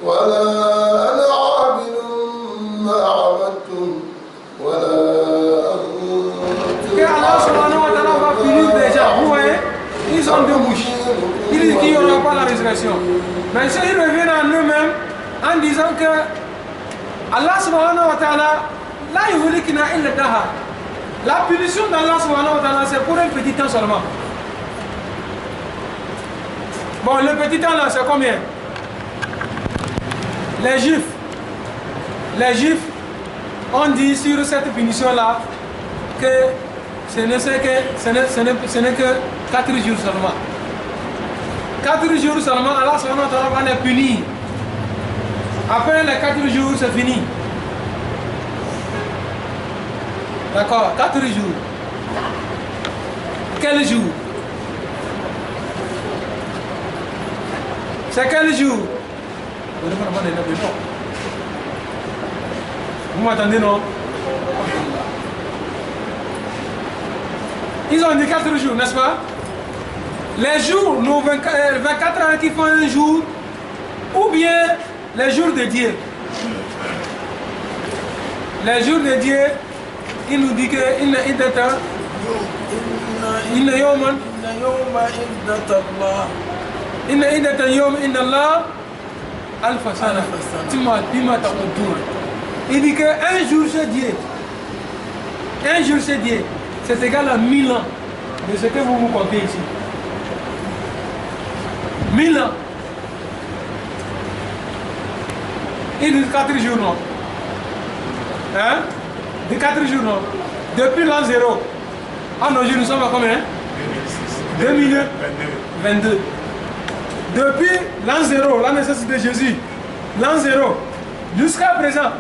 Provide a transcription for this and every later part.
ولا أنا عابد ما عبدتم ولا أنتم Allah subhanahu wa ta'ala va punir déjà. Vous voyez, ils ont deux bouches. Ils disent qu'il n'y aura pas la résurrection. Mais s'ils reviennent en eux-mêmes en disant que Allah subhanahu wa ta'ala, la yuhlikina illa daha. La punition d'Allah subhanahu wa ta'ala, c'est pour un petit temps seulement. Bon, le petit temps là, c'est combien? Les Juifs ont dit sur cette punition là que ce n'est que 4 jours seulement. 4 jours seulement, Allah subhanahu wa ta'ala va les punir. Après les 4 jours, c'est fini. D'accord, 4 jours. Quel jour? C'est quel jour? Vous m'entendez, non? Ils ont dit 4 jours, n'est-ce pas? Les jours, nos 24 heures qui font un jour, ou bien les jours de Dieu. Les jours de Dieu, il nous dit que il dit qu'un jour chez Dieu, c'est égal à 1000 ans de ce que vous comptez ici. 1000 ans. Il dit 4 jours, non? Hein? De 4 jours, non? Depuis l'an 0, à nos jours, nous sommes à combien? 2022. Depuis l'an 0, la naissance de Jésus, l'an 0, jusqu'à présent,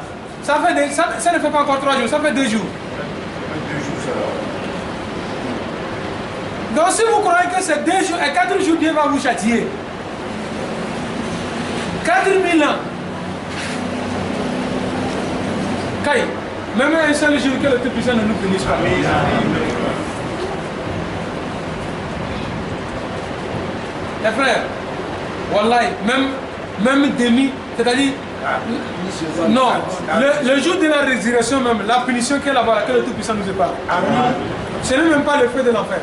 ça ne fait pas encore 3 jours, ça fait 2 jours. Donc si vous croyez que c'est 2 jours et 4 jours, Dieu va vous châtier. 4000 ans. Kai, même un seul jour que le Tout-Puissant ne nous punisse pas. Les frères, wallahi, même demi, c'est-à-dire, non, le jour de la résurrection même, la punition qui est là-bas, que le Tout-Puissant nous épare. Ce n'est même pas le feu de l'enfer.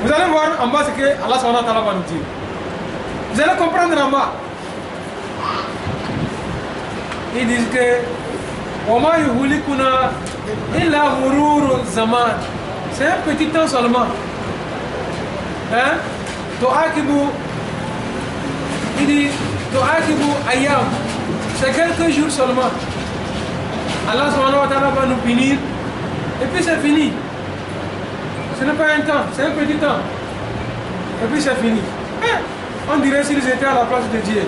Vous allez voir en bas ce que Allah subhanahu wa ta'ala va nous dire. Vous allez comprendre en bas. Ils disent que c'est un petit temps seulement. Hein? Il dit ayam. C'est quelques jours seulement. Allah subhanahu wa ta'ala va nous punir. Et puis c'est fini. Ce n'est pas un temps, c'est un petit temps. Et puis c'est fini. On dirait s'ils étaient à la place de Dieu.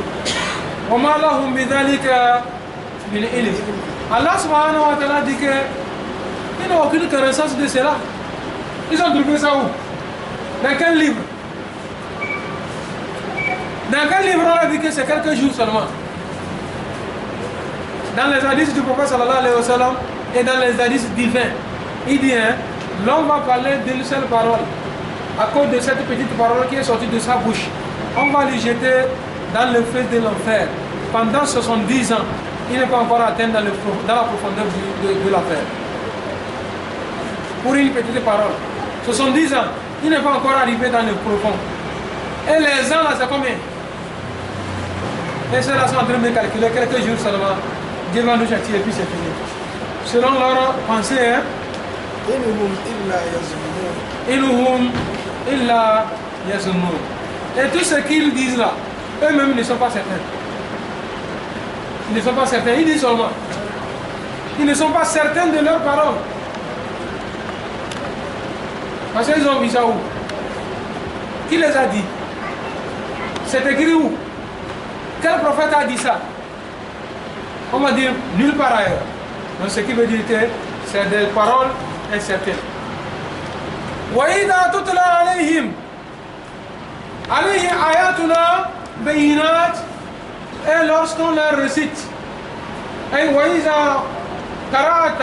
Allah subhanahu wa ta'ala dit qu'ils n'ont aucune connaissance de cela. Ils ont trouvé ça où? Dans quel livre? Dans quel livre on a dit que c'est quelques jours seulement? Dans les hadiths du prophète sallallahu alayhi wa sallam et dans les hadiths divins, il dit l'homme va parler d'une seule parole. À cause de cette petite parole qui est sortie de sa bouche, on va lui jeter dans le feu de l'enfer. Pendant 70 ans, il n'est pas encore atteint dans la profondeur de l'enfer. Pour une petite parole. 70 ans, il n'est pas encore arrivé dans le profond. Et les ans là, c'est combien? Et ceux-là sont en train de calculer quelques jours seulement. Dieu va nous châtier et puis c'est fini. Selon leur pensée, hein? Et tout ce qu'ils disent là, eux-mêmes ne sont pas certains. Ils ne sont pas certains, ils disent seulement. Ils ne sont pas certains de leurs paroles. Parce qu'ils ont vu ça où? Qui les a dit? C'est écrit où? Quel prophète a dit ça? On va dire nulle part ailleurs. Donc ce qui veut dire que c'est des paroles incertaines. وَإِذَا تُتْلَى عَلَيْهِمْ آيَاتُنَا بَيِّنَاتٍ. Et lorsqu'on les récite, et وَإِذَا قَرَأْتَ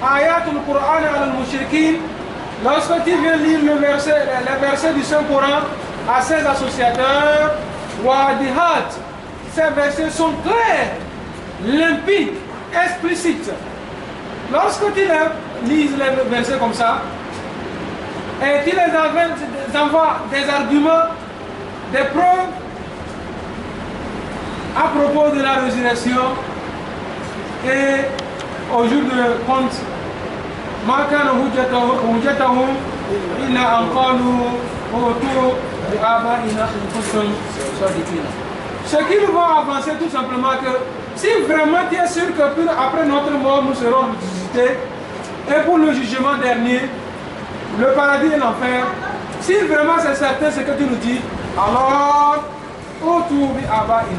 آيَاتُ الْقُرْآنِ عَلَى الْمُشْرِكِينَ. Lorsque tu viens lire les versets du Saint-Coran à ces associateurs, وَادِهَاتٍ ces versets sont clairs, limpides, explicites. Lorsque tu lis les versets comme ça, et tu les envoies des arguments, des preuves à propos de la résurrection et au jour de compte, il a encore autour de Abba, il a ce qu'ils vont avancer tout simplement que si vraiment tu es sûr que après notre mort nous serons ressuscités et pour le jugement dernier, le paradis et l'enfer, si vraiment c'est certain ce que tu nous dis, alors autour de Abba, il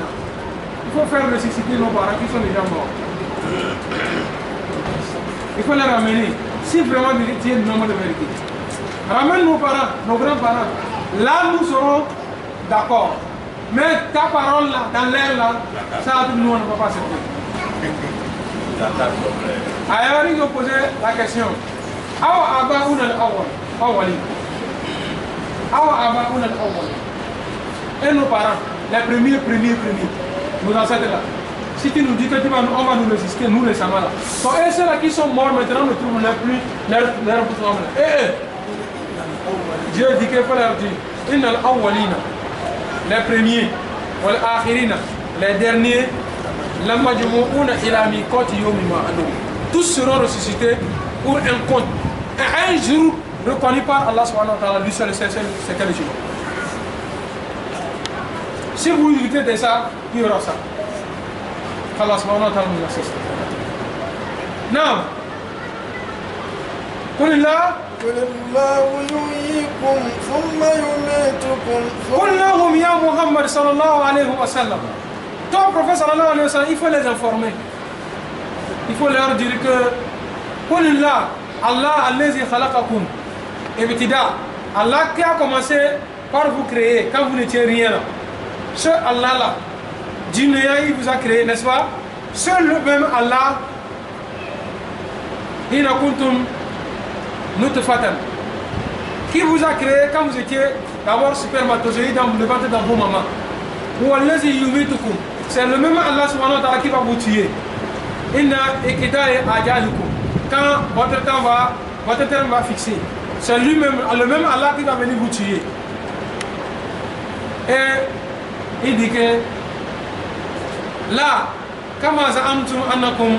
faut faire ressusciter nos parents qui sont déjà morts. Il faut les ramener. Si vraiment tu es le nom de vérité, ramène nos parents, nos grands-parents. Là, nous serons d'accord. Mais ta parole là, dans l'air là, ça nous on ne peut pas accepter. Alors ils ont posé la question. Awa Abba ou al-Awwal? Awa Abba ou al-Awwal? Et nos parents, les premiers, nos ancêtres là. Si tu nous dis que on va nous résister, nous les savons là. Donc, et ceux-là qui sont morts maintenant ne trouvent plus leur pouvoir. Dieu dit qu'il faut leur dire, Inna al-Awwalina, les premiers, wal akhirina, les derniers, la majmu'una ila miqati yawmin ma'lum. Tous seront ressuscités pour un compte. Un jour reconnu par Allah subhanahu wa ta'ala, lui seul, c'est quel jour. Si vous évitez de ça, il y aura ça. Allah subhanahu wa ta'ala nous assiste. Non. قل الله يحييكم ثم يميتكم قل لهم يا محمد صلى الله عليه وسلم. Toi, prophète sallallahu alayhi wa sallam, il faut les informer. Il faut leur dire que قل الله Allah الذي خلقكم ابتداء. Allah qui a commencé par vous créer quand vous n'étiez rien là. Ce Allah là, du néant, il vous a créé, n'est-ce pas? Seul le même Allah, hina kuntum nutfatan, qui vous a créé quand vous étiez d'abord spermatozoïde dans le ventre de vos mamans. Ou allazi yumitukum, c'est le même Allah subhanahu wa ta'ala qui va vous tuer. Inna ikidai ajalikum, quand votre terme va fixer, c'est lui-même, le même Allah qui va venir vous tuer. Et il dit que là, kama za'amtum annakum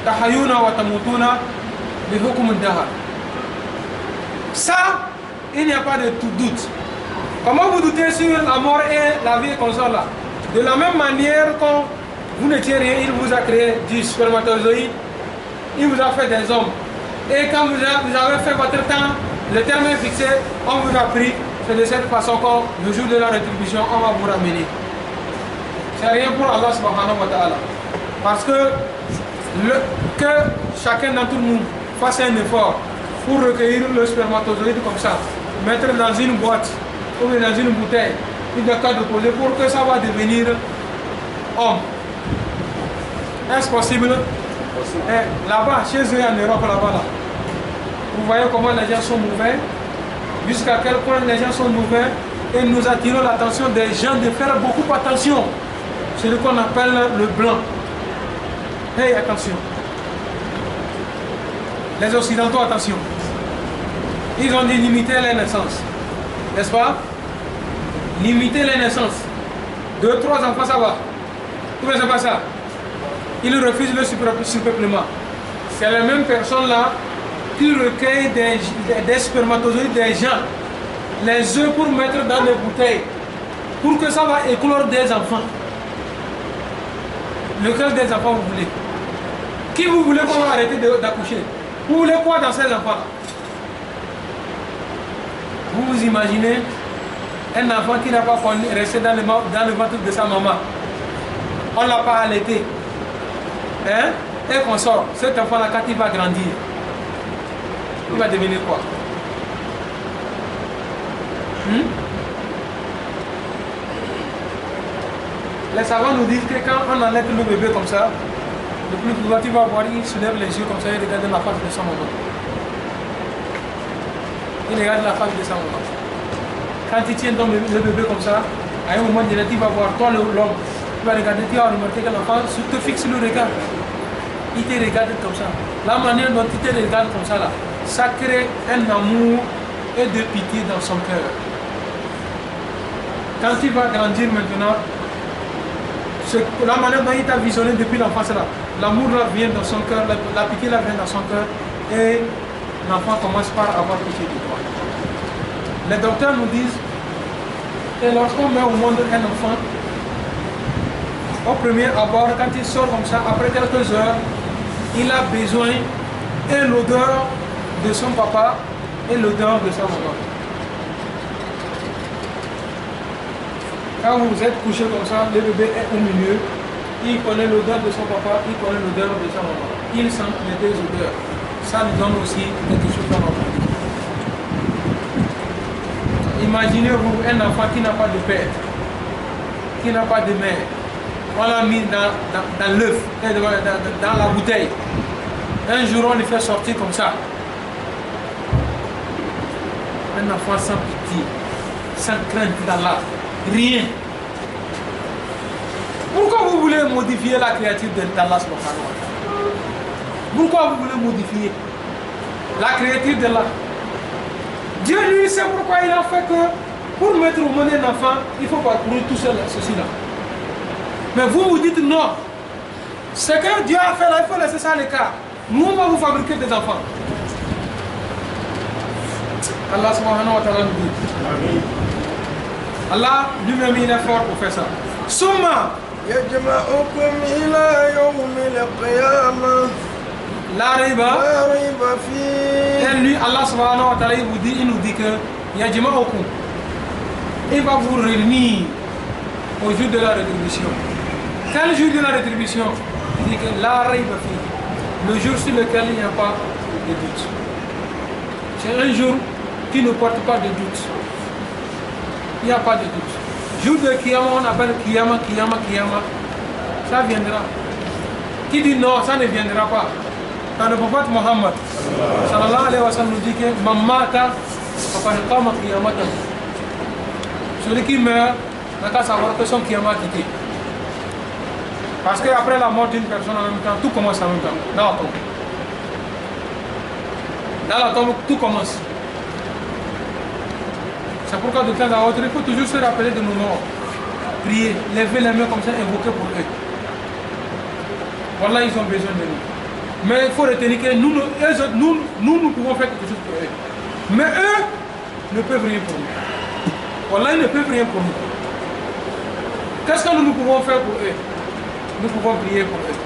tahayuna wa tamutuna bi hukm ad-dahr. Ça, il n'y a pas de tout doute. Comment vous doutez sur la mort et la vie comme ça là? De la même manière, quand vous n'étiez rien, il vous a créé du spermatozoïde, il vous a fait des hommes. Et quand vous avez fait votre temps, le terme est fixé, on vous a pris. C'est de cette façon que le jour de la rétribution, on va vous ramener. C'est rien pour Allah subhanahu wa ta'ala. Parce que chacun d'entre nous fasse un effort pour recueillir le spermatozoïde comme ça, mettre dans une boîte ou dans une bouteille, une carte de poser pour que ça va devenir homme. Est-ce possible? Là-bas, chez eux en Europe, là-bas, là, vous voyez comment les gens sont mauvais, jusqu'à quel point les gens sont mauvais, et nous attirons l'attention des gens de faire beaucoup attention. C'est ce qu'on appelle le blanc. Hey, attention. Les Occidentaux, attention. Ils ont dit limiter les naissances. N'est-ce pas? Limiter les naissances. 2, 3 enfants, ça va. Comment c'est pas ça? Ils refusent le surpeuplement. C'est la même personne-là qui recueille des spermatozoïdes des gens, les œufs pour mettre dans des bouteilles, pour que ça va éclore des enfants. Lequel des enfants vous voulez? Qui vous voulez qu'on va arrêter d'accoucher? Vous voulez quoi dans ces enfants-là? Vous vous imaginez un enfant qui n'a pas resté dans le ventre de sa maman. On ne l'a pas allaité. Hein? Et qu'on sort. Cet enfant-là, quand il va grandir, il va devenir quoi? Les savants nous disent que quand on enlève le bébé comme ça, le plus souvent tu vas voir, il soulève les yeux comme ça et regarde la face de son maman. Il regarde la face de sa maman. Quand il tient le bébé comme ça, à un moment donné, tu vas voir, toi l'homme, Tu vas regarder, tu vas remarquer que l'enfant te fixe le regard. Il te regarde comme ça. La manière dont il te regarde comme ça, là, ça crée un amour et de pitié dans son cœur. Quand il va grandir maintenant, la manière dont il t'a visionné depuis l'enfance là, l'amour là vient dans son cœur, la pitié là vient dans son cœur et l'enfant commence par avoir pitié de toi. Les docteurs nous disent que lorsqu'on met au monde un enfant, au premier abord, quand il sort comme ça, après quelques heures, il a besoin et l'odeur de son papa et l'odeur de sa maman. Quand vous êtes couché comme ça, le bébé est au milieu, il connaît l'odeur de son papa, il connaît l'odeur de sa maman. Il sent les deux odeurs. Ça lui donne aussi quelque chose dans notre vie. Imaginez-vous un enfant qui n'a pas de père, qui n'a pas de mère. On l'a mis dans l'œuf, dans la bouteille. Un jour, on le fait sortir comme ça. Un enfant sans pitié, sans crainte d'Allah. Rien. Pourquoi vous voulez modifier la créature d'Allah subhanahu wa ta'ala? Pourquoi vous voulez modifier la créature d'Allah? Dieu lui sait pourquoi il a fait que pour mettre au monde un enfant, il faut parcourir tout seul ceci là. Mais vous vous dites non. Ce que Dieu a fait là, il faut laisser ça à l'écart. Nous on va vous fabriquer des enfants. Allah subhanahu wa ta'ala nous dit. Allah lui-même il est fort pour faire ça. Summa يجمعكم إلى يوم القيامة la riba. لا ريب فيه. Et lui, Allah subhanahu wa ta'ala, il nous dit que Yajma'ukum, il va vous réunir au jour de la rétribution. Quel jour de la rétribution? Il dit que la riba fi, le jour sur lequel il n'y a pas de doute. C'est un jour qui ne porte pas de doute. Il n'y a pas de doute. Jour de Kiyama, on appelle Kiyama. Ça viendra. Qui dit non, ça ne viendra pas. Quand le prophète Mohammed sallallahu alayhi wa sallam nous dit que Mamata, celui qui meurt n'a qu'à savoir que son Kiyama a quitté. Parce qu'après la mort d'une personne en même temps, tout commence en même temps, dans la tombe. Dans la tombe, tout commence. C'est pourquoi de temps à autre, il faut toujours se rappeler de nos morts. Prier, lever les mains comme ça, invoquer pour eux. Voilà, ils ont besoin de nous. Mais il faut retenir que nous pouvons faire quelque chose pour eux. Mais eux ne peuvent rien pour nous. Voilà, ils ne peuvent rien pour nous. Qu'est-ce que nous pouvons faire pour eux? Nous pouvons prier pour eux.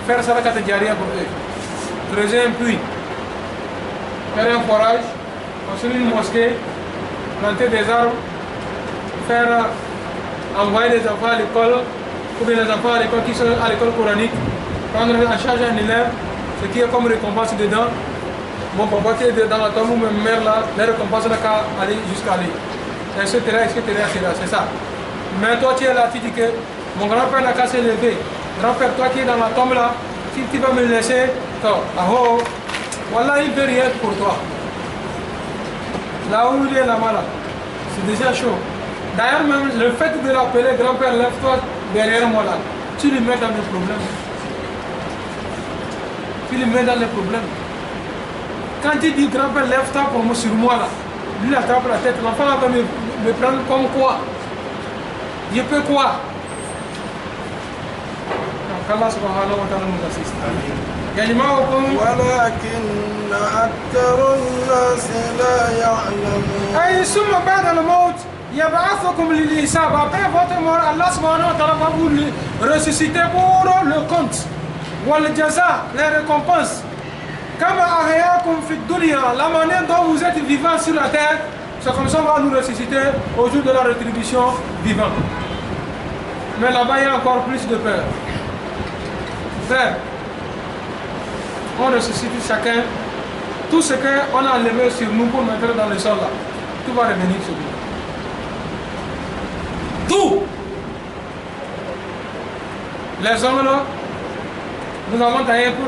Faire salakat jariya pour eux. Creuser un puits. Faire un forage. Construire une mosquée. Planter des arbres. Faire envoyer des enfants à l'école. Ou bien les enfants à l'école qui sont à l'école coranique. Prendre en charge un élève, ce qui est comme récompense dedans. Mon papa qui est dans la tombe ou ma mère là, les récompenses n'a qu'à aller jusqu'à lui. Etc. C'est ça. Mais toi tu es là, tu dis que mon grand-père n'a qu'à se lever. Grand-père, toi qui es dans la tombe là, si tu vas me laisser, voilà, il ne veut rien pour toi. Là où il est là-bas là, c'est déjà chaud. D'ailleurs même le fait de l'appeler grand-père, lève-toi derrière moi là, tu lui mets dans des problèmes. Tu le mets dans les problèmes. Quand tu dis grand-père, lève-toi pour moi sur moi là, lui il attrape la tête, l'enfant va me prendre comme quoi? Je peux quoi? Donc Allah subhanahu wa ta'ala nous assiste. ولكن أكثر الناس لا يعلمون. أي ثم بعد الموت يبعثكم للحساب. Après votre mort, Allah subhanahu wa ta'ala va vous ressusciter pour le compte. Wal-jaza, les récompenses. Kama ahyakum fi dunya, la manière dont vous êtes vivants sur la terre, c'est comme ça qu'on va nous ressusciter au jour de la rétribution vivant. Mais là-bas, il y a encore plus de peur. Frère, on ressuscite chacun tout ce qu'on a enlevé sur nous pour mettre dans le sol là. Tout va revenir sur nous. Tout. Les hommes là, nous avons taillé pour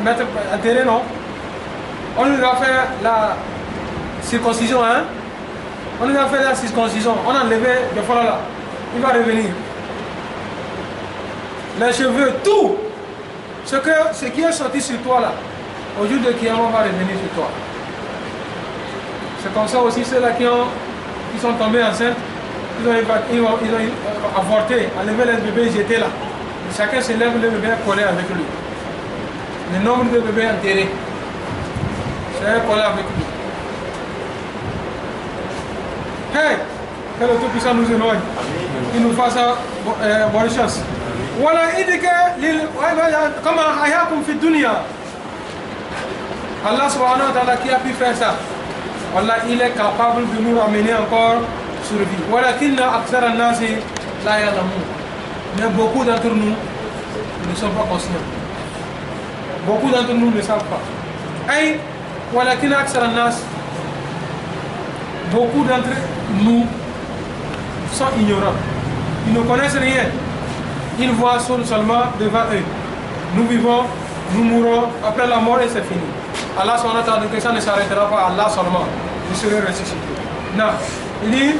mettre un terrain, non? On lui a fait la circoncision, hein? On lui a fait la circoncision, on a enlevé le fond là. Il va revenir. les cheveux, tout. Ce qui est sorti sur toi là, au jour de Kiyama va revenir sur toi. C'est comme ça aussi ceux-là qui sont tombés enceintes, ils ont avorté, enlevé les bébés, ils étaient là. Chacun se lève, le bébé est collé avec lui. Le nombre de bébés enterrés, c'est collé avec lui. Hey, que le Tout-Puissant nous éloigne. Il nous fasse bonne chance. Voilà, il dit que, comme Hayakum fi dunya, Allah subhanahu wa ta'ala qui a pu faire ça, Allah, il est capable de nous ramener encore sur vie. Voilà, qu'il n'a aksara nasi la ya'lamun. Mais beaucoup d'entre nous ne sont pas conscients. Beaucoup d'entre nous ne savent pas. Et voilà, qu'il n'a aksara nasi. Beaucoup d'entre nous sont ignorants. Ils ne connaissent rien. Ils voient seulement devant eux. Nous vivons, nous mourrons, après la mort et c'est fini. Allah subhanahu wa ta'ala, que ça ne s'arrêtera pas, Allah seulement. Je serai ressuscité. Non. Il dit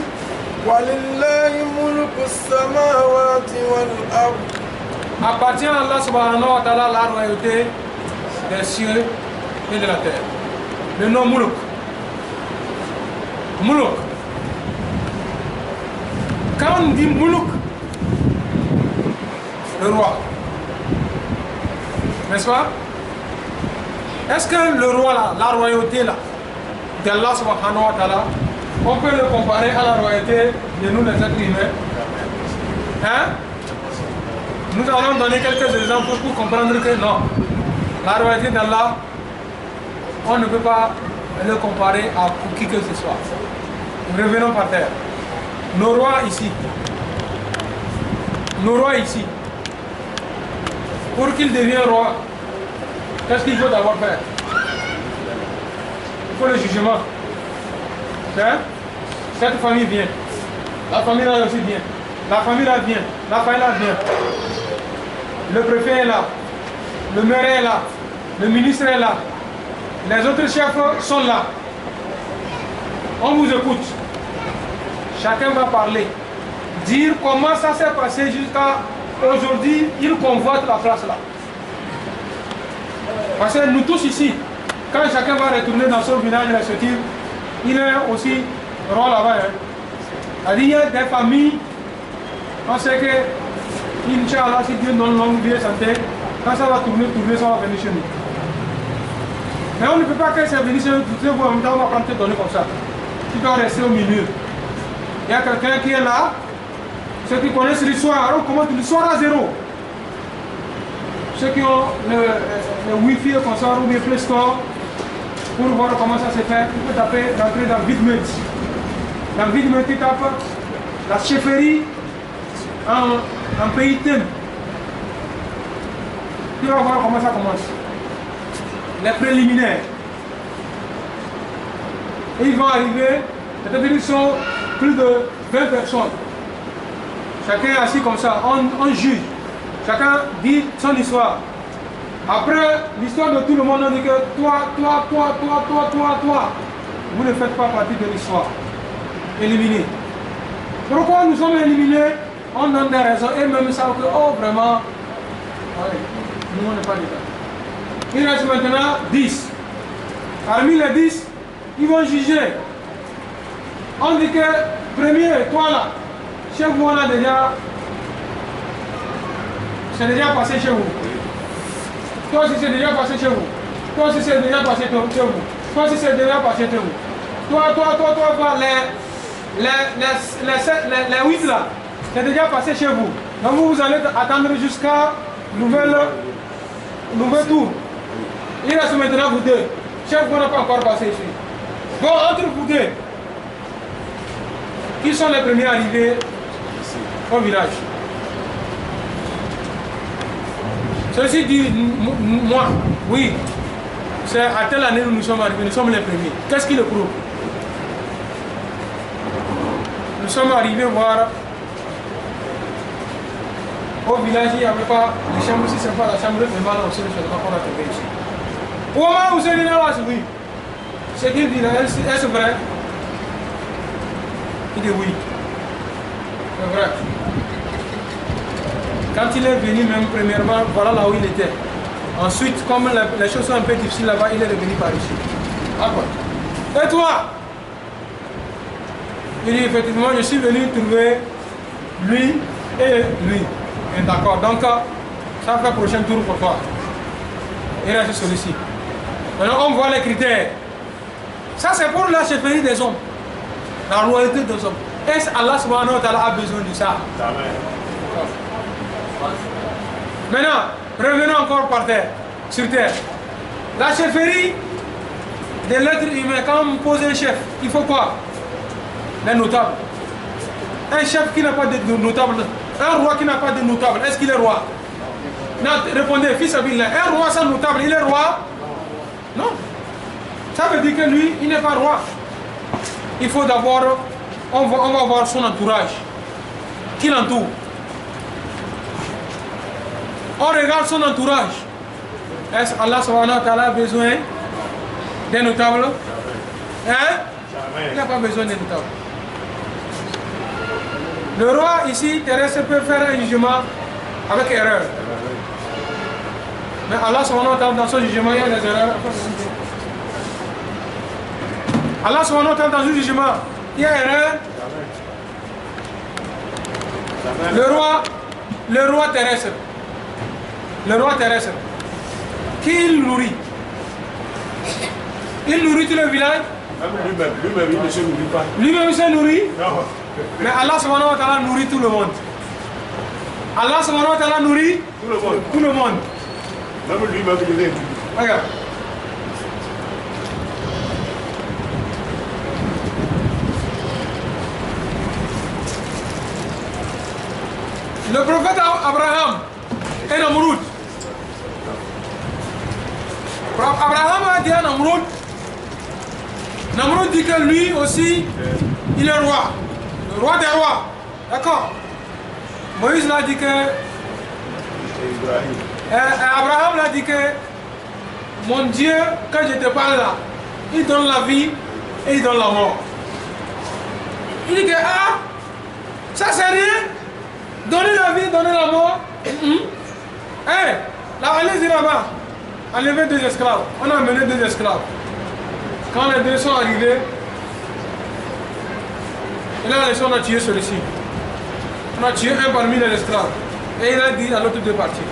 وَلِلَّهِ مُلْكُ السَّمَاوَاتِ وَالْأَرْضِ. appartient à Allah subhanahu wa ta'ala la royauté des cieux et de la terre. Le nom Muluk. Muluk. Quand on dit Muluk, le roi, n'est-ce pas? Est-ce que le roi là, la royauté là, d'Allah subhanahu wa ta'ala, on peut le comparer à la royauté de nous les êtres humains? Hein? Nous allons donner quelques exemples pour comprendre que non, la royauté d'Allah, on ne peut pas le comparer à qui que ce soit. Revenons par terre. Nos rois ici, pour qu'il devienne roi, qu'est-ce qu'il faut d'abord faire? Il faut le jugement. Hein? Cette famille vient, la famille là aussi vient, la famille là vient, la famille là vient. Le préfet est là, le maire est là, le ministre est là, les autres chefs sont là. On vous écoute. Chacun va parler, dire comment ça s'est passé jusqu'à aujourd'hui, il convoite la place là. Parce que nous tous ici, quand chacun va retourner dans son village respectif, il est aussi roi là-bas. Hein. Il y a des familles, on sait que, Inch'Allah, si Dieu donne longue vie et santé, quand ça va tourner, ça va venir chez nous. Mais on ne peut pas que ça vienne chez nous, tout en même temps, on va prendre te donner comme ça. Tu dois rester au milieu. Il y a quelqu'un qui est là, ceux qui connaissent l'histoire, on commence l'histoire à zéro. Ceux qui ont le Wi-Fi et consort ou le Play Store, pour voir comment ça se fait, tu peux taper, rentrer dans VidMate. Dans VidMate, tu tapes la chefferie en pays thème. Tu vas voir comment ça commence. Les préliminaires. Et ils vont arriver, c'est-à-dire qu'ils sont plus de 20 personnes. Chacun est assis comme ça, on juge. Chacun dit son histoire. Après l'histoire de tout le monde, on dit que toi, vous ne faites pas partie de l'histoire. Éliminés. Pourquoi nous sommes éliminés? On donne des raisons et même ça que, oh vraiment, allez, nous on n'est pas dedans. Il reste maintenant 10. Parmi les 10, ils vont juger. On dit que, premier, toi là, chez vous on a déjà, c'est déjà passé chez vous. Toi aussi c'est déjà passé chez vous. Toi aussi c'est déjà passé chez vous. Toi aussi c'est déjà passé chez vous. Toi, les 8 là, c'est déjà passé chez vous. Donc vous allez attendre jusqu'à nouvel tour. Il reste maintenant vous deux. Chef, vous n'a pas encore passé ici. Bon, entre vous deux, qui sont les premiers arrivés au village? Ceci dit, moi, oui, c'est à telle année où nous sommes arrivés, nous sommes les premiers. Qu'est-ce qui le prouve? Nous sommes arrivés voir au village, il n'y avait pas de chambre, si c'est pas la chambre de mal, on sait seulement qu'on a trouvé ici. Au moment où c'est là, oui. Ce qu'il dit là, est-ce vrai? Il dit oui. C'est vrai. Quand il est venu, même premièrement, voilà là où il était. Ensuite, comme les choses sont un peu difficiles là-bas, il est revenu par ici. D'accord. Et toi? Il dit effectivement, je suis venu trouver lui et lui. D'accord, donc ça fait le prochain tour pour toi. Il reste celui-ci. Maintenant, on voit les critères. Ça, c'est pour la chefferie des hommes. La royauté des hommes. Est-ce Allah subhanahu wa ta'ala a besoin de ça? Amen. Maintenant, revenons encore par terre, sur terre. La chefferie de l'être humain, quand on pose un chef, il faut quoi? Les notables. Un chef qui n'a pas de notable, un roi qui n'a pas de notable, est-ce qu'il est roi? Non, répondez, fils Abillah, un roi sans notable, il est roi? Non. Ça veut dire que lui, il n'est pas roi. Il faut d'abord, on va voir son entourage. Qui l'entoure? On regarde son entourage. Est-ce Allah subhanahu wa ta'ala a besoin des notables? Hein? Il n'a pas besoin des notables. Le roi ici, terrestre, peut faire un jugement avec erreur. Mais Allah subhanahu wa ta'ala, dans son jugement, il y a des erreurs. Allah subhanahu wa ta'ala, dans son jugement, il y a erreur. Le roi terrestre. Le roi terrestre. Qui il nourrit? Il nourrit tout le village? Lui-même, il ne se nourrit pas. Lui-même, il se nourrit? Non. Mais Allah subhanahu wa ta'ala nourrit tout le monde. Allah subhanahu wa ta'ala nourrit tout le monde. Même lui-même, il est. Regarde. Le prophète Abraham et Namroud. Abraham a dit à Namroud. Namroud dit que lui aussi, il est roi. Le roi des rois. D'accord. Moïse l'a dit que... Abraham l'a dit que mon Dieu, quand je te parle là, il donne la vie et il donne la mort. Il dit que, ah, ça c'est rien. Donner la vie, donner la mort. Là, allez-y là-bas. Enlevez 2 esclaves. On a amené 2 esclaves. Quand les 2 sont arrivés, et là, on a tué celui-ci. On a tué un parmi les esclaves. Et il a dit à l'autre de partir.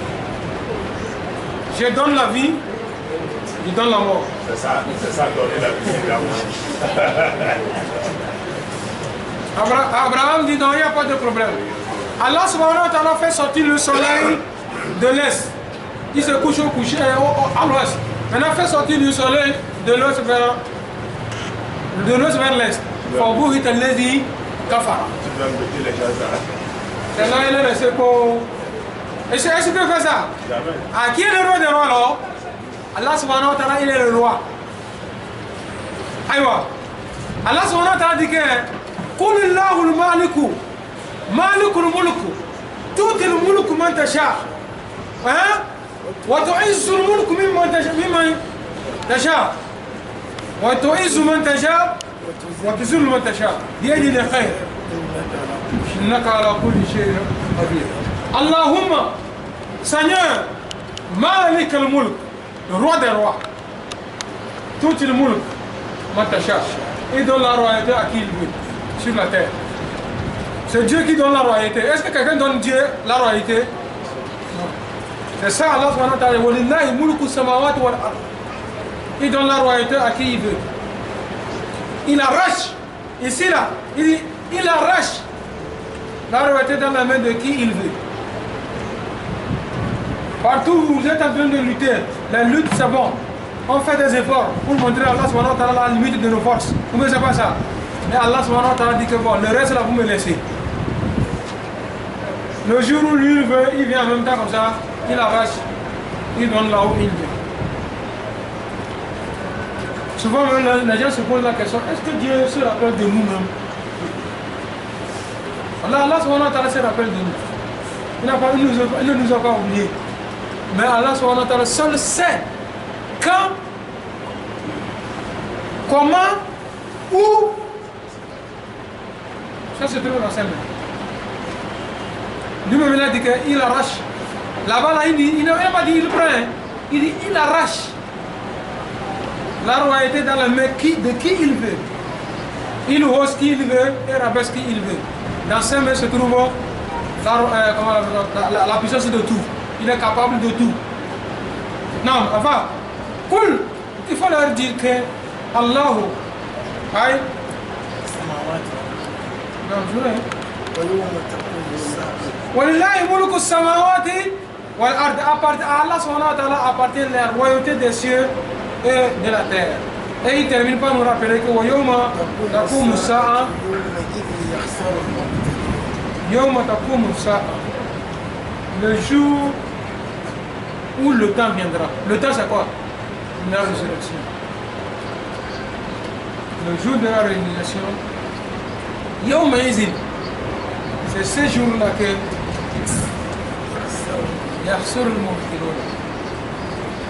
Je donne la vie, je donne la mort. C'est ça, donner la vie. Abraham dit non, il n'y a pas de problème. Allah subhanahu wa ta'ala fait sortir le soleil de l'est. Il se couche à l'ouest. Maintenant, fait sortir le soleil de l'ouest vers l'est. Fabouhit al-ladhi kafara. C'est là il est resté pour... Est-ce que tu fais ça? À qui est le roi des rois alors? Allah subhanahu wa ta'ala, il est le roi. Aïwa. Allah subhanahu wa ta'ala dit que قل الله المالك مالك الملك تؤتي الملك من تشاء وتعز الملك ممن تشاء وتعز من تشاء وتذل من تشاء بيد الخير إنك على كل شيء قدير. اللهم Seigneur مالك الملك, le roi des rois, تؤتي الملك من تشاء, il donne la royauté à qui il veut sur la terre. C'est Dieu qui donne la royauté. Est-ce que quelqu'un donne Dieu la royauté? Non. C'est ça Allah subhanahu wa ta'ala. Walillahi mulku samawati wal ard. Il donne la royauté à qui il veut. Il arrache. Ici là, il arrache la royauté dans la main de qui il veut. Partout où vous êtes en train de lutter, la lutte c'est bon. On fait des efforts pour montrer à Allah subhanahu wa ta'ala la limite de nos forces. Vous ne savez pas ça? Mais Allah subhanahu wa ta'ala dit que bon, le reste là vous me laissez. Le jour où lui veut, il vient en même temps comme ça, il arrache, il donne là où il veut. Souvent les gens se posent la question, est-ce que Dieu se rappelle de nous-mêmes? Allah subhanahu wa ta'ala se rappelle de nous. Il ne nous a pas oubliés. Mais Allah subhanahu wa ta'ala seul sait quand, comment, où. Ça se trouve dans sa main. Lui-même, il a dit qu'il arrache. Là-bas, là, il n'a même pas dit il prend. Il dit il arrache. La royauté dans la main de qui il veut. Il hausse qui il veut et rabaisse qui il veut. Dans ses mains se trouve la puissance de tout. Il est capable de tout. Non, enfin, cool. Il faut leur dire que Allah, aïe. Non, je l'ai. Walillahi mulku samawati wal ard. À Allah subhanahu wa ta'ala appartient la royauté des cieux et de la terre. Et il termine par nous rappeler que Yawma taqumu sa'a. Yawma taqumu sa'a. Le jour où le temps viendra. Le temps c'est quoi? La résurrection. Le jour de la résurrection. Yawma izin. C'est ce jour-là que Yakhsur al-Mubtilun,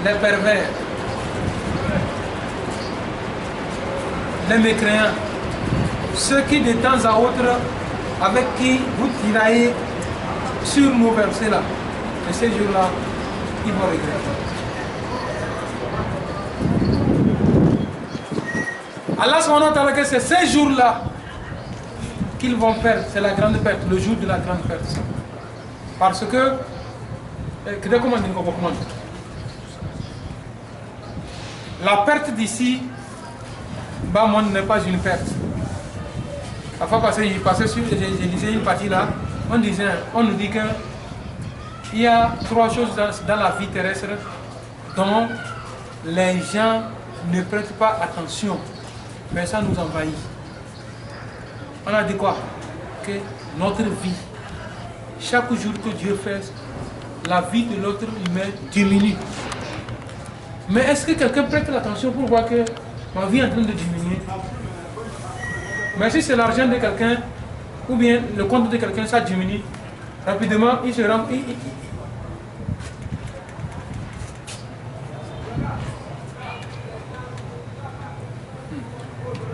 les pervers, les mécréants, ceux qui de temps à autre, avec qui vous tiraillez sur nos versets-là, et ces jours-là, ils vont regretter. Allah subhanahu wa ta'ala, c'est ces jours-là qu'ils vont perdre, c'est la grande perte, le jour de la grande perte. Parce que, la perte d'ici, n'est pas une perte. La fois passée, j'ai lisé une partie là, on nous dit qu'il y a trois choses dans la vie terrestre dont les gens ne prêtent pas attention, mais ça nous envahit. On a dit quoi? Que notre vie, chaque jour que Dieu fait, la vie de l'autre humain diminue. Mais est-ce que quelqu'un prête l'attention pour voir que ma vie est en train de diminuer? Mais si c'est l'argent de quelqu'un, ou bien le compte de quelqu'un, ça diminue, rapidement, il se rend...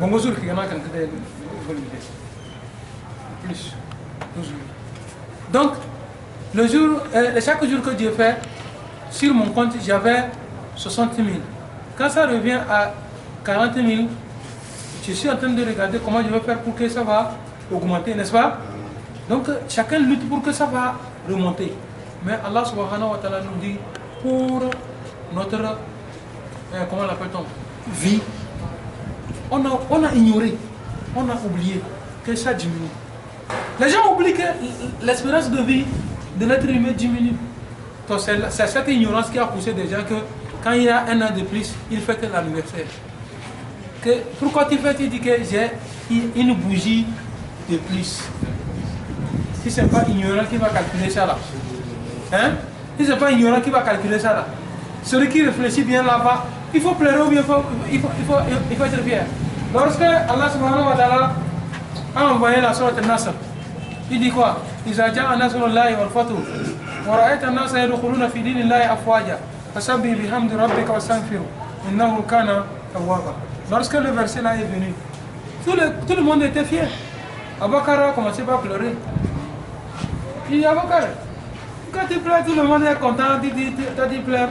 Bon, bonjour, il y en a quelqu'un de... Plus. Donc, le jour, chaque jour que Dieu fait, sur mon compte, j'avais 60 000. Quand ça revient à 40 000, je suis en train de regarder comment je vais faire pour que ça va augmenter, n'est-ce pas? Donc, chacun lutte pour que ça va remonter. Mais Allah subhanahu wa ta'ala nous dit, pour notre, comment l'appelle-t-on, vie, on a ignoré, on a oublié que ça diminue. Les gens oublient que l'espérance de vie de l'être humain diminue. Donc c'est cette ignorance qui a poussé des gens que quand il y a un an de plus, il fête l'anniversaire. Pourquoi tu fêtes? Il dit que j'ai une bougie de plus. Si ce n'est pas ignorant qui va calculer ça là. Hein? Si ce n'est pas ignorant qui va calculer ça là. Celui qui réfléchit bien là-bas, il faut pleurer ou bien il faut être fier. Lorsque Allah subhanahu wa ta'ala a envoyé la sourate Nasr, il dit quoi? Iza ja'a nasrullahi wal fathu wa ra'aita an-nasa yadkhuluna fi dinillahi afwaja fasabbih bihamdi rabbika wastaghfirhu innahu kana tawwaba. Lorsque le verset là est venu, tout le monde était fier. Abakar a commencé par pleurer. Il dit Abakar, quand tu pleures, tout le monde est content, t'as dit pleure.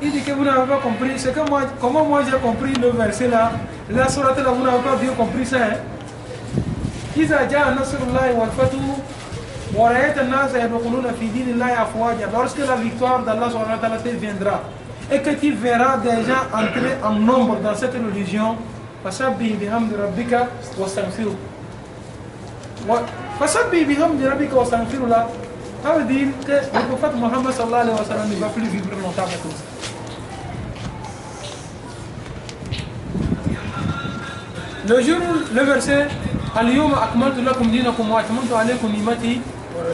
Il dit que vous n'avez pas compris, c'est que moi, comment moi j'ai compris le verset là, la sourate là, vous n'avez pas bien compris ça. Hein? Iza ja'a nasrullahi wal fathu wa ra'aita an-nasa yadkhuluna fi dinillahi afwaja. Lorsque la victoire d'Allah subhanahu wa ta'ala te viendra et que tu verras des gens entrer en nombre dans cette religion, fasabbih bihamdi rabbika wastaghfirhu. Fasabbih bihamdi rabbika wastaghfirhu là, ça veut dire que le prophète Mohammed sallallahu alayhi wa sallam ne va plus vivre longtemps avec nous. Le jour, le verset Al-Yawma akmaltu lakum dinakum wa atmamtu alaykum ni'mati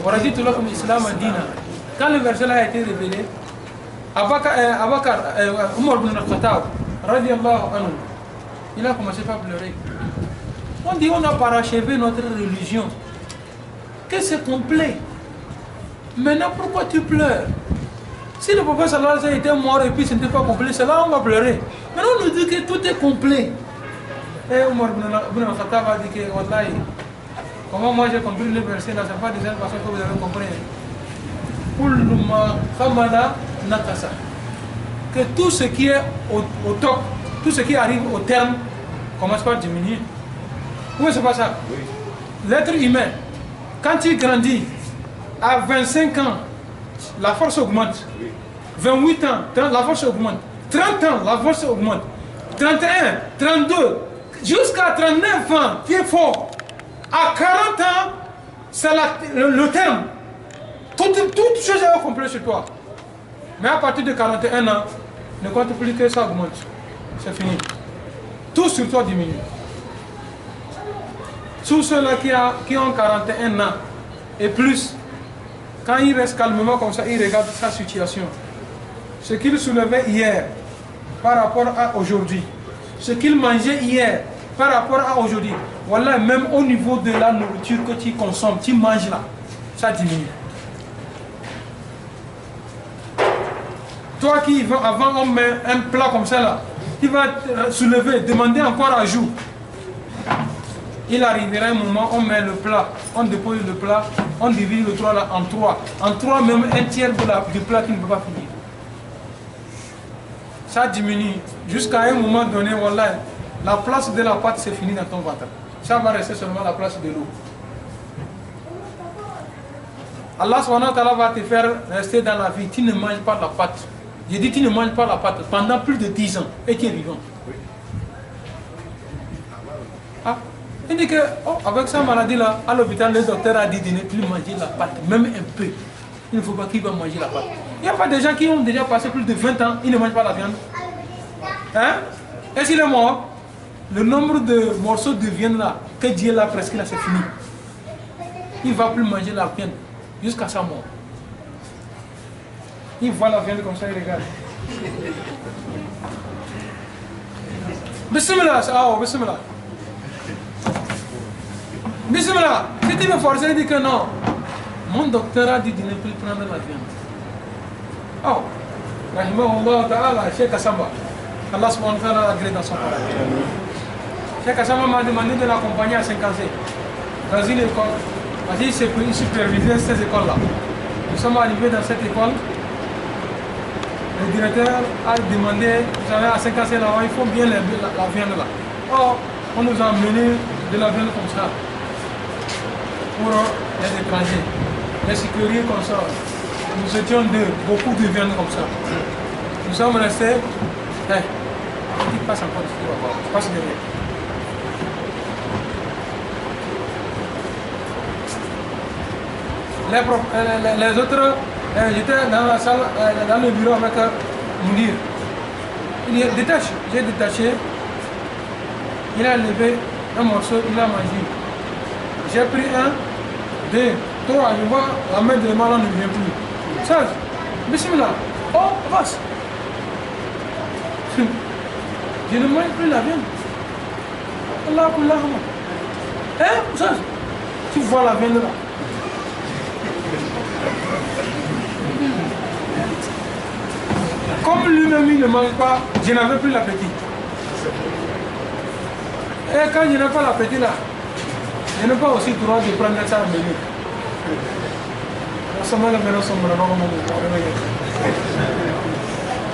wa raditu lakum islam ad-dina. Quand le verset là a été révélé, Umar ibn al-Khattab radiyallahu anhu, il a commencé à pleurer. On dit on a parachevé notre religion, que c'est complet. Maintenant pourquoi tu pleures? Si le prophète sallallahu alayhi wa sallam était mort et puis ce n'était pas complet, c'est là on va pleurer. Maintenant on nous dit que tout est complet. Et Omar ibn al-Khattab a dit que, Wallahi, comment moi j'ai compris le verset là, c'est pas de cette façon que vous avez compris. que tout ce qui est au top, tout ce qui arrive au terme, commence par diminuer. Oui, c'est pas ça. Oui. L'être humain, quand il grandit, à 25 ans, la force augmente. Oui. 28 ans, la force augmente. 30 ans, la force augmente. 31, 32, jusqu'à 39 ans, tu es fort. À 40 ans, c'est le terme. Toute chose est complète sur toi. Mais à partir de 41 ans, ne compte plus que ça augmente. C'est fini. Tout sur toi diminue. Tous ceux-là qui ont 41 ans et plus, quand ils restent calmement comme ça, ils regardent sa situation. Ce qu'ils soulevaient hier par rapport à aujourd'hui, ce qu'ils mangeaient hier par rapport à aujourd'hui, voilà, même au niveau de la nourriture que tu consommes, tu manges là, ça diminue. Toi qui, avant on met un plat comme ça là, tu vas te soulever, demander encore à jour. Il arrivera un moment, on met le plat, on dépose le plat, on divise le 3 là en 3. En 3 même un tiers du plat qui ne peut pas finir. Ça diminue jusqu'à un moment donné, voilà, la place de la pâte c'est fini dans ton ventre. Ça va rester seulement la place de l'eau. Allah subhanahu wa ta'ala va te faire rester dans la vie. Tu ne manges pas la pâte. J'ai dit tu ne manges pas la pâte pendant plus de 10 ans et tu es vivant. Ah, il dit que avec sa maladie là, à l'hôpital, le docteur a dit de ne plus manger la pâte, même un peu. Il ne faut pas qu'il va manger la pâte. Il n'y a pas de gens qui ont déjà passé plus de 20 ans, ils ne mangent pas la viande. Hein? Et s'il est mort, le nombre de morceaux de viande là, que Dieu l'a prescrit là, c'est fini. Il ne va plus manger la viande jusqu'à sa mort. Il voit la viande comme ça, il regarde. Bismillah, bismillah. Bismillah, si tu me forces, il dit que non. Mon docteur a dit de ne plus prendre la viande. Oh, rahimahullah ta'ala, Cheikh Kassamba. Allah subhanahu wa ta'ala a agréé dans son paradis. Cheikh Kassamba m'a demandé de l'accompagner à 5 ans dans une école. Parce qu'il supervisait ces écoles-là. Nous sommes arrivés dans cette école. Le directeur a demandé, vous savez, à 5 ans, là, il faut bien la viande là. Or, on nous a amené de la viande comme ça. Pour les étrangers, les sécurités comme ça. Nous étions beaucoup de viande comme ça. Nous sommes restés. Il passe encore ici, tu vas voir. Passe derrière. Les autres, j'étais dans la salle, dans le bureau avec Moudir. J'ai détaché. Il a levé un morceau, il a mangé. J'ai pris 1, 2, 3, je vois la main de l'imam ne vient plus. Ça, bismillah. Oh, avance. Je ne mange plus la viande. Allah, Allah, Allah. Hein, ça, tu vois la viande là. Comme lui-même il ne mange pas, je n'avais plus l'appétit. Et quand je n'ai pas l'appétit là, je n'ai pas aussi le droit de prendre ça à menu.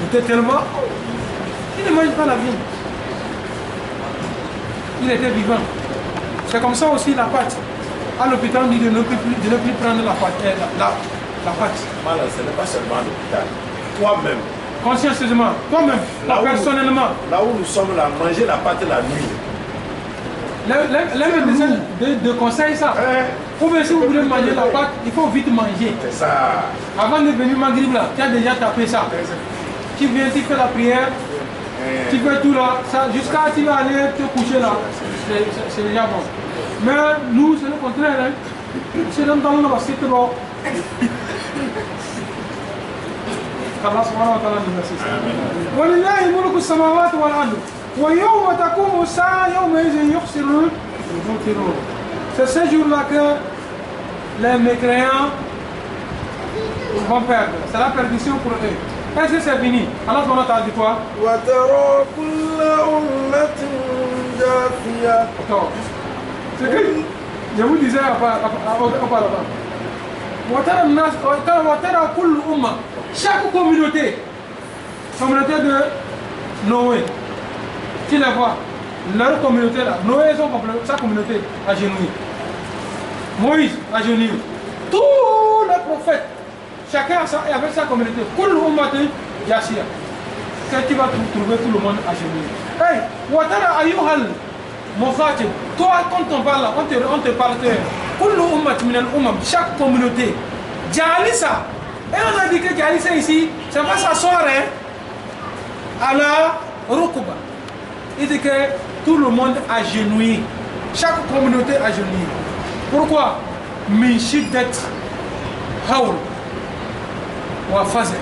Il était tellement... Il ne mange pas la viande. Il était vivant. C'est comme ça aussi la pâte. À l'hôpital, on dit de ne plus prendre la pâte. La pâte. Voilà, ce n'est pas seulement à l'hôpital. Toi-même. Consciencieusement, toi-même, personnellement. Là où nous sommes là, manger la pâte la nuit. Les médecins de conseil ça. Ou bien si vous voulez manger la pâte, il faut vite manger. C'est ça. Avant de venir Maghrib là, tu as déjà tapé ça. Tu viens, tu fais la prière, tu fais tout là, jusqu'à tu vas aller te coucher là. C'est déjà bon. Mais nous, c'est le contraire. Hein. C'est dans le basket là. Allah subhanahu wa ta'ala nous assiste. Walillahi mulku samawati wal ard. Wa yawma taqumu as-sa'a yawma idhin yukhsirun al-mubtilun. C'est ce jour-là que les mécréants vont perdre. C'est la perdition pour eux. Est-ce que c'est fini? Allah subhanahu wa ta'ala dit quoi? Wa tara kulla ummatin jafiya. C'est que je vous disais auparavant. Chaque communauté de Noé, tu la vois, leur communauté là, Noé et sa communauté agenouillée. Moïse agenouillé. Tous les prophètes, chacun avec sa communauté. Quand tu vas trouver tout le monde agenouillé. Hey, Watara Ayuhal Mokhatib, toi quand on parle là, on te parle de chaque communauté. Jalisa. Et on a dit que Jalisa ici, ça va s'asseoir à la Rukuba. Il dit que tout le monde agenouillé. Chaque communauté agenouillée. Pourquoi? Mishidet Haul wa Fazel.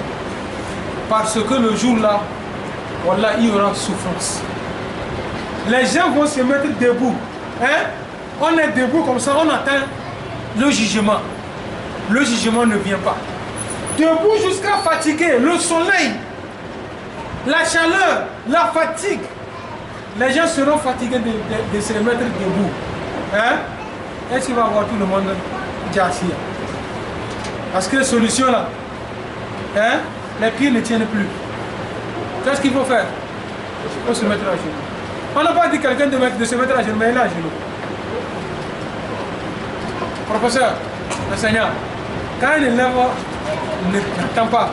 Parce que le jour là, voilà, il y aura souffrance. Les gens vont se mettre debout. Hein? On est debout comme ça, on attend le jugement. Le jugement ne vient pas. Debout jusqu'à fatiguer, le soleil, la chaleur, la fatigue. Les gens seront fatigués de se mettre debout. Hein? Et tu vas voir tout le monde jassia. Parce que la solution là, hein? Les pieds ne tiennent plus. Qu'est-ce qu'il faut faire? Il faut se mettre à genoux. On n'a pas dit quelqu'un de se mettre à genoux, mais il est à genoux. Professeur, enseignant, quand un élève n'attend pas,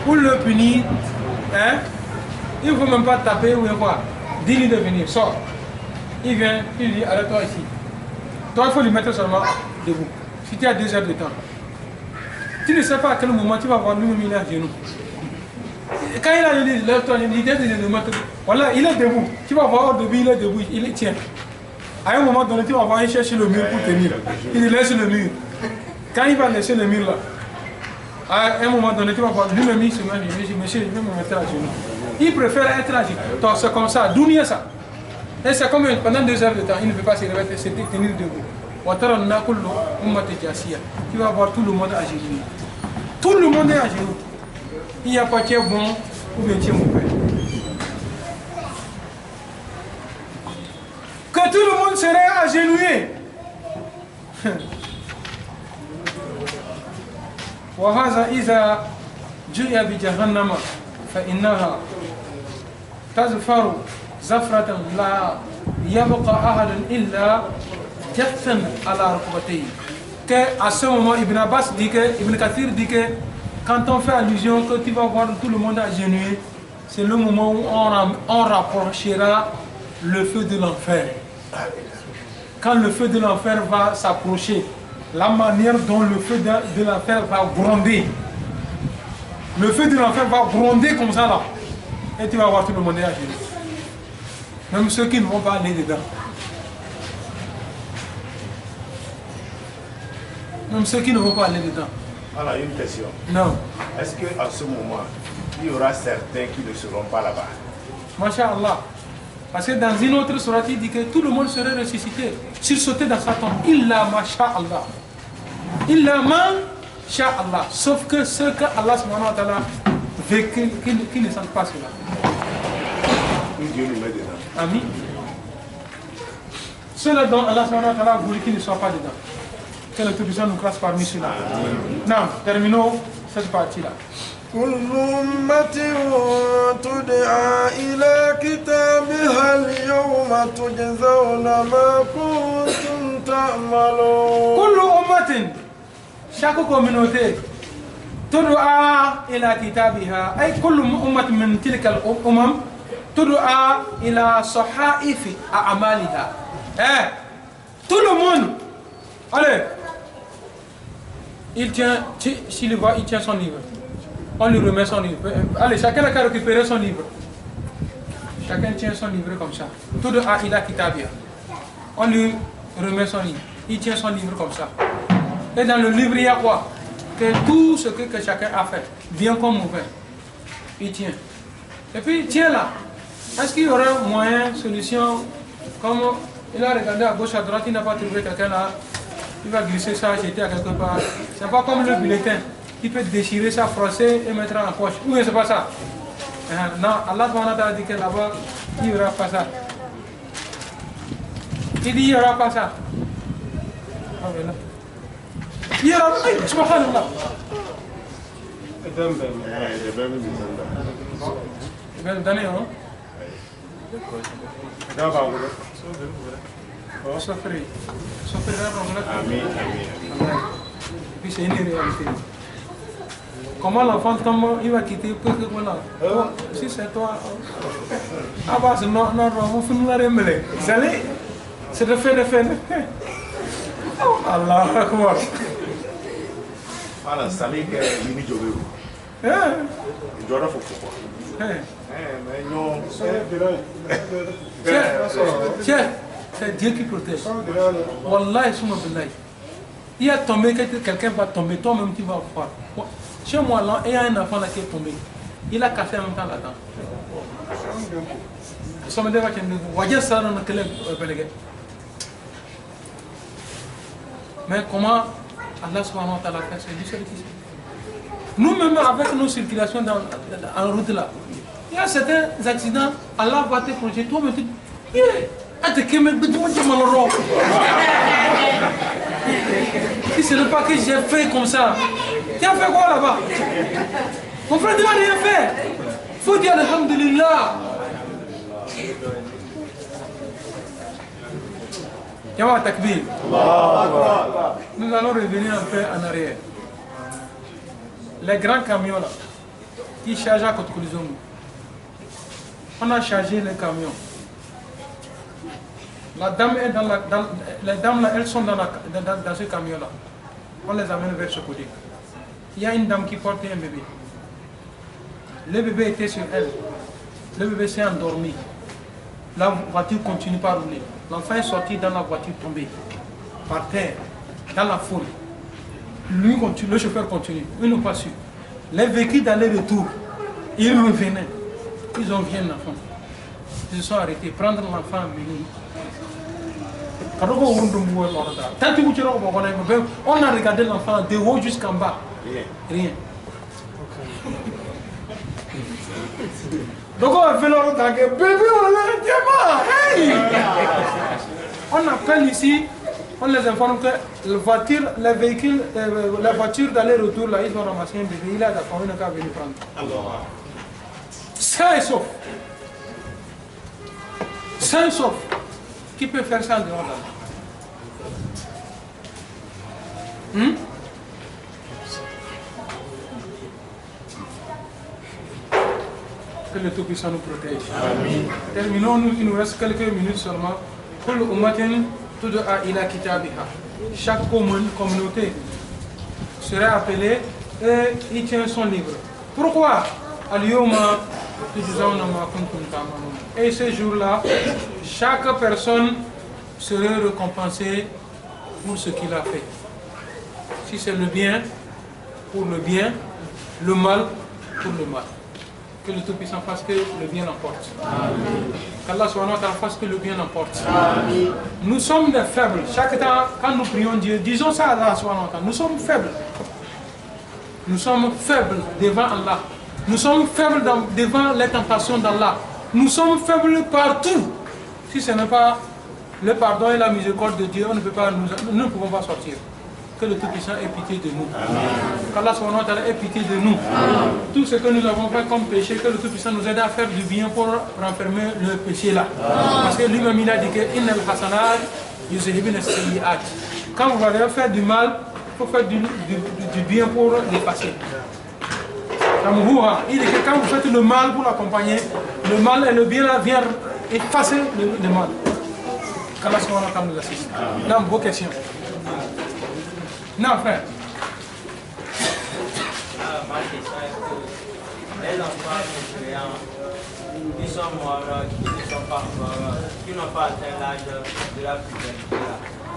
pour le punir, hein, il ne faut même pas taper ou quoi. Dis-lui de venir, sors. Il vient, il dit arrête-toi ici. Toi, il faut lui mettre seulement debout. Si tu as 2 heures de temps. Tu ne sais pas à quel moment tu vas voir lui-même il est à genoux. Quand il a dit lève-toi, il dit de mettre. Voilà, il est debout. Tu vas voir au début, il est debout, il tient. À un moment donné, tu vas voir, il cherche le mur pour tenir. Il laisse le mur. Quand il va laisser le mur là, à un moment donné, tu vas voir, lui-même il se met à genoux. Il dit, monsieur, je vais me mettre à genoux. Il préfère être à genoux. Donc c'est comme ça, d'où est ça? Et c'est comme pendant 2 heures de temps, il ne peut pas se réveiller, c'est tenir debout. Tu vas voir tout le monde à genoux. Tout le monde est à genoux. Il n'y a pas tiens bon ou bien tiens mauvais. Que tout le monde serait agenouillé. وهذا إذا جاء بجهنم فإنها تزفر زفرة لا يبقى أحد إلا جثا على ركبتيه. À ce moment, Ibn Abbas dit que, Ibn Kathir dit que quand on fait allusion que tu vas voir tout le monde agenouillé, c'est le moment où on rapprochera le feu de l'enfer. Quand le feu de l'enfer va s'approcher, la manière dont le feu de l'enfer va gronder. Le feu de l'enfer va gronder comme ça là. Et tu vas voir tout le monde agenouillé. Même ceux qui ne vont pas aller dedans. Même ceux qui ne vont pas aller dedans. On a une question. Non. Est-ce qu'à ce moment, il y aura certains qui ne seront pas là-bas? Masha'Allah. Parce que dans une autre sourate, il dit que tout le monde serait ressuscité, sursauté dans sa tombe. Illa masha'Allah. Illa masha'Allah. Sauf que ceux que Allah subhanahu wa ta'ala veut qui ne sentent pas cela. Dieu nous met dedans. Amis. Ceux-là dont Allah subhanahu wa ta'ala a voulu qu'ils ne soient pas dedans. Que le Tout-Puissant nous classe parmi ceux-là. Non, terminons cette partie-là. كل أمة تدعى إلى كتابها اليوم تجزون ما كنتم تعملون. كل أمة chaque communauté تدعى إلى كتابها أي كل أمة من تلك الأمم تدعى إلى صحائف أعمالها. Tout le monde, allez, il tient, s'il va, il tient son livre. On lui remet son livre. Allez, chacun a qu'à récupérer son livre. Chacun tient son livre comme ça. Tout de A, il a kitabia. On lui remet son livre. Il tient son livre comme ça. Et dans le livre, il y a quoi? Que tout ce que chacun a fait, bien comme mauvais, il tient. Et puis, il tient là. Est-ce qu'il y aura moyen, solution, comme il a regardé à gauche, à droite, il n'a pas trouvé quelqu'un là, il va glisser ça, jeter à quelque part. C'est pas comme le bulletin. Il peut déchirer ça, froisser et mettre en poche. Ou c'est pas ça? Non, Allah a dit que là-bas, il n'y aura pas ça. Il dit il n'y aura pas ça. Ah, voilà. Yaram, subhanallah. Ben dane hein. Sofri. Sofri là Amin. puis c'est une réalité. Comment l'enfant tombe, il va quitter voilà. Si c'est toi. Ah bah c'est non, on finit la remêler. C'est de fait. Allah Akbar. Voilà, ça n'est que l'uni de l'eau. Il doit faire quoi? Mais non, Tiens, c'est Dieu qui protège. Wallah, il a tombé, quelqu'un va tomber, toi-même tu vas voir. Chez moi, là, il y a un enfant là qui est tombé. Il a cassé en même temps la dent. Mais comment Allah subhanahu wa ta'ala fait, c'est lui seul qui sait. Nous-mêmes, avec nos circulations en route là, il y a certains accidents, Allah va te protéger. Toi-même, tu dis, si ce n'est pas que j'ai fait comme ça, tu as fait quoi là-bas? Mon frère, tu n'as rien fait. Il faut dire alhamdulillah. Yama Takbir. Nous allons revenir un peu en arrière. Les grands camions là, qui chargent à Kotoukoulizongo. On a chargé les camions. La dame est les dames là, elles sont dans ce camion là. On les amène vers ce côté. Il y a une dame qui portait un bébé. Le bébé était sur elle. Le bébé s'est endormi. La voiture continue pas à rouler. L'enfant est sorti dans la voiture tombée. Par terre. Dans la foule. Lui continue, le chauffeur continue. Ils n'ont pas su. Les véhicules d'aller-retour, ils revenaient. Ils ont vu un enfant. Ils se sont arrêtés. Prendre l'enfant à mener. On a regardé l'enfant de haut jusqu'en bas. Rien. Donc on a fait leur temps que bébé, on appelle ici, on les informe que la voiture d'aller-retour là, ils ont ramassé un bébé, il a d'accord, il n'a qu'à venir prendre. Sain et sauf. Sain et sauf. Qui peut faire ça en dehors là? Que le Tout-Puissant nous protège. Amen. Terminons, il nous reste quelques minutes seulement. Chaque communauté serait appelée et il tient son livre. Pourquoi? Et ce jour-là, chaque personne serait récompensée pour ce qu'il a fait. Si c'est le bien, pour le bien, le mal, pour le mal. Que le Tout-Puissant fasse que le bien l'emporte. Qu'Allah subhanahu wa ta'ala fasse que le bien l'emporte. Nous sommes des faibles. Chaque temps, quand nous prions Dieu, disons ça à Allah subhanahu wa ta'ala. Nous sommes faibles. Nous sommes faibles devant Allah. Nous sommes faibles devant les tentations d'Allah. Nous sommes faibles partout. Si ce n'est pas le pardon et la miséricorde de Dieu, nous ne pouvons pas sortir. Que le Tout-Puissant ait pitié de nous. Qu'Allah subhanahu wa ta'ala ait pitié de nous. Tout ce que nous avons fait comme péché, que le Tout-Puissant nous aide à faire du bien pour renfermer le péché là. Parce que lui-même il a dit que Innal hasanat yuzhibun as-sayyi'at. Quand vous allez faire du mal, il faut faire du bien pour l'effacer. Il dit que quand vous faites le mal pour l'accompagner, le mal et le bien là viennent effacer le mal. Qu'Allah subhanahu wa ta'ala nous assiste. Là, vos questions. Non, frère. Ma question est que les enfants qui sont morts, qui ne sont pas morts, qui n'ont pas atteint l'âge de la puberté,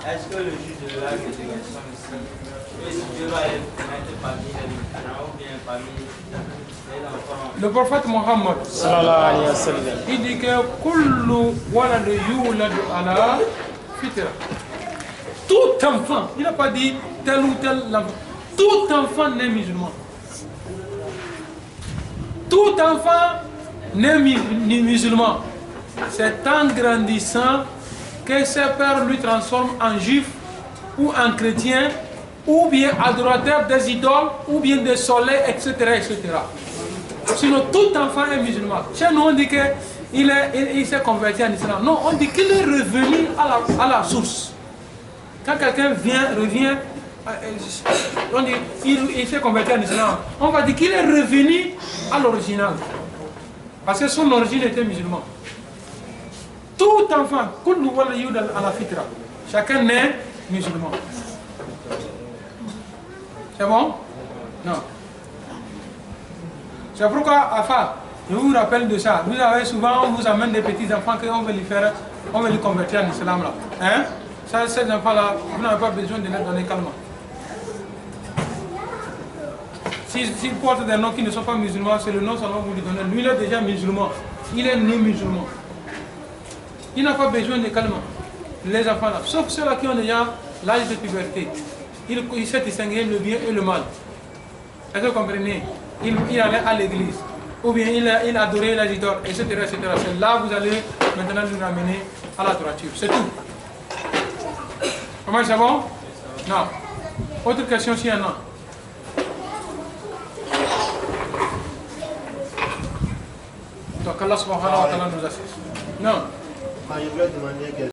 est-ce que le juge de la résurrection ici, Dieu va les mettre parmi les musulmans ou bien parmi les enfants? Le prophète Mohammed, il dit que kullu walad yulad ala fitra. Tout enfant, il n'a pas dit tel ou tel enfant, tout enfant né musulman. Tout enfant né musulman, c'est en grandissant que ses pères lui transforment en juif ou en chrétien ou bien adorateur des idoles, ou bien des soleils, etc. etc. Sinon, tout enfant est musulman. Chez nous, on dit qu'il s'est converti en islam. Non, on dit qu'il est revenu à la source. Quand quelqu'un revient, on dit il s'est converti en islam. On va dire qu'il est revenu à l'original. Parce que son origine était musulman. Tout enfant, à la fitra, chacun naît musulman. C'est bon? Non. C'est pourquoi, Afa, je vous rappelle de ça. Vous avez souvent, on vous amène des petits enfants qu'on veut les convertir en islam là. Hein? Ça, ces enfants-là, vous n'avez pas besoin de les donner calmement. S'ils portent des noms qui ne sont pas musulmans, c'est le nom seulement que vous lui donnez. Lui, il est déjà musulman. Il est né musulman. Il n'a pas besoin de calmement. Les enfants-là, sauf ceux-là qui ont déjà l'âge de puberté. Il sait distinguer le bien et le mal. Est-ce que vous comprenez? Il allait à l'église. Ou bien il adorait les idoles, etc. etc. C'est là que vous allez maintenant nous ramener à la droiture. C'est tout. Comment c'est bon? Non. Autre question s'il y en a. Donc Allah subhanahu wa ta'ala nous assiste. Non. Je voulais demander